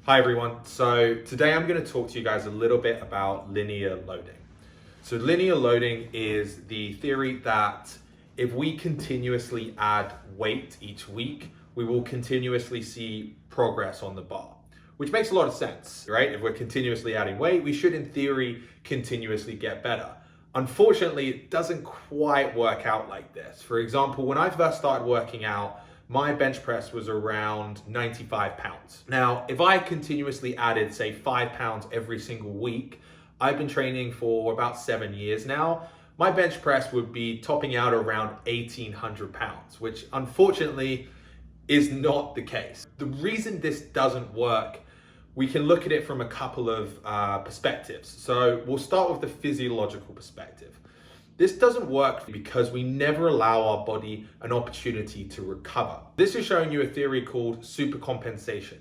Hi everyone. So today I'm going to talk to you guys a little bit about linear loading. So linear loading is the theory that if we continuously add weight each week, we will continuously see progress on the bar, which makes a lot of sense, right? If we're continuously adding weight, we should in theory continuously get better. Unfortunately, it doesn't quite work out like this. For example, when I first started working out, my bench press was around 95 pounds. Now, if I continuously added, say, 5 pounds every single week, I've been training for about 7 years now, my bench press would be topping out around 1,800 pounds, which unfortunately is not the case. The reason this doesn't work, we can look at it from a couple of perspectives. So we'll start with the physiological perspective. This doesn't work because we never allow our body an opportunity to recover. This is showing you a theory called supercompensation.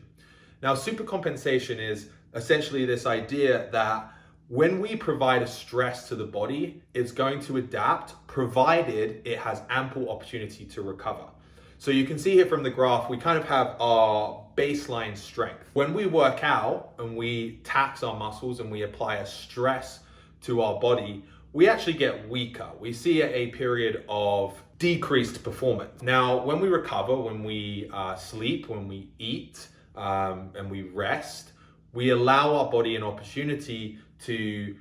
Now, supercompensation is essentially this idea that when we provide a stress to the body, it's going to adapt provided it has ample opportunity to recover. So you can see here from the graph, we kind of have our baseline strength. When we work out and we tax our muscles and we apply a stress to our body, we actually get weaker. We see a period of decreased performance. Now, when we recover, when we sleep, when we eat, and we rest, we allow our body an opportunity to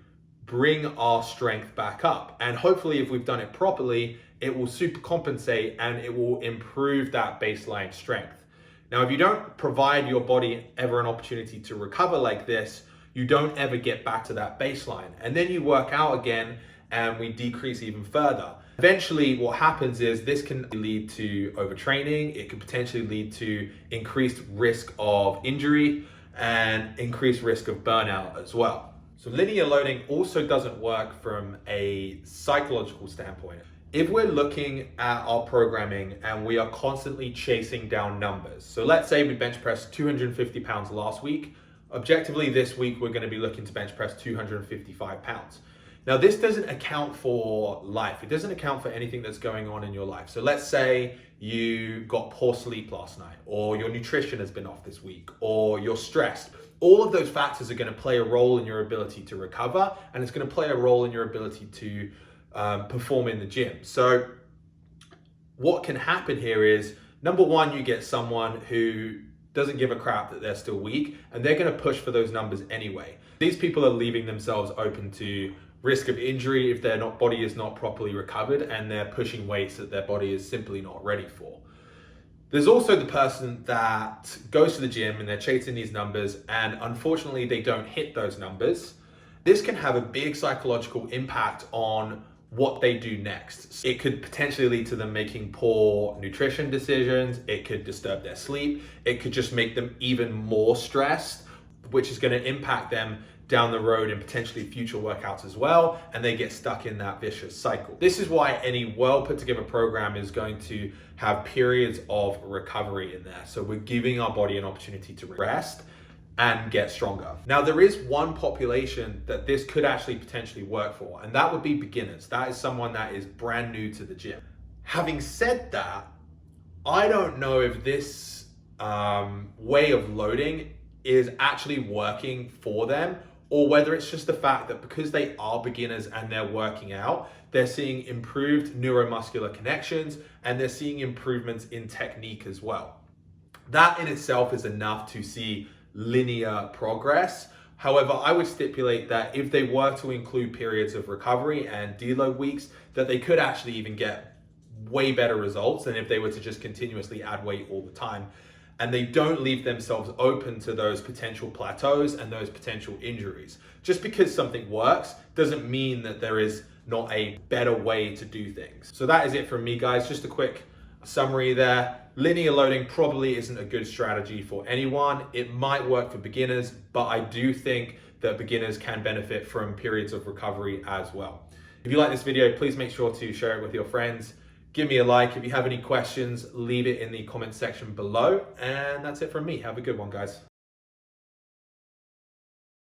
bring our strength back up. And hopefully, if we've done it properly, it will supercompensate and it will improve that baseline strength. Now, if you don't provide your body ever an opportunity to recover like this, you don't ever get back to that baseline. And then you work out again and we decrease even further. Eventually, what happens is this can lead to overtraining. It could potentially lead to increased risk of injury and increased risk of burnout as well. So linear loading also doesn't work from a psychological standpoint. If we're looking at our programming and we are constantly chasing down numbers, so let's say we bench pressed 250 pounds last week, objectively this week we're going to be looking to bench press 255 pounds. Now this doesn't account for life. It doesn't account for anything that's going on in your life. So let's say you got poor sleep last night, or your nutrition has been off this week, or you're stressed. All of those factors are going to play a role in your ability to recover, and it's going to play a role in your ability to perform in the gym. So what can happen here is, number one, you get someone who doesn't give a crap that they're still weak, and they're going to push for those numbers anyway. These people are leaving themselves open to risk of injury if their body is not properly recovered, and they're pushing weights that their body is simply not ready for. There's also the person that goes to the gym and they're chasing these numbers, and unfortunately they don't hit those numbers. This can have a big psychological impact on what they do next. It could potentially lead to them making poor nutrition decisions. It could disturb their sleep. It could just make them even more stressed, which is going to impact them down the road in potentially future workouts as well, and they get stuck in that vicious cycle. This is why any well put together program is going to have periods of recovery in there. So we're giving our body an opportunity to rest and get stronger. Now, there is one population that this could actually potentially work for, and that would be beginners. That is someone that is brand new to the gym. Having said that, I don't know if this way of loading is actually working for them, or whether it's just the fact that because they are beginners and they're working out, they're seeing improved neuromuscular connections and they're seeing improvements in technique as well. That in itself is enough to see linear progress. However, I would stipulate that if they were to include periods of recovery and deload weeks, that they could actually even get way better results than if they were to just continuously add weight all the time. And they don't leave themselves open to those potential plateaus and those potential injuries. Just because something works doesn't mean that there is not a better way to do things. So that is it from me, guys. Just a quick summary there. Linear loading probably isn't a good strategy for anyone. It might work for beginners, but I do think that beginners can benefit from periods of recovery as well. If you like this video, please make sure to share it with your friends. Give me a like. If you have any questions, leave it in the comment section below. And that's it from me. Have a good one, guys.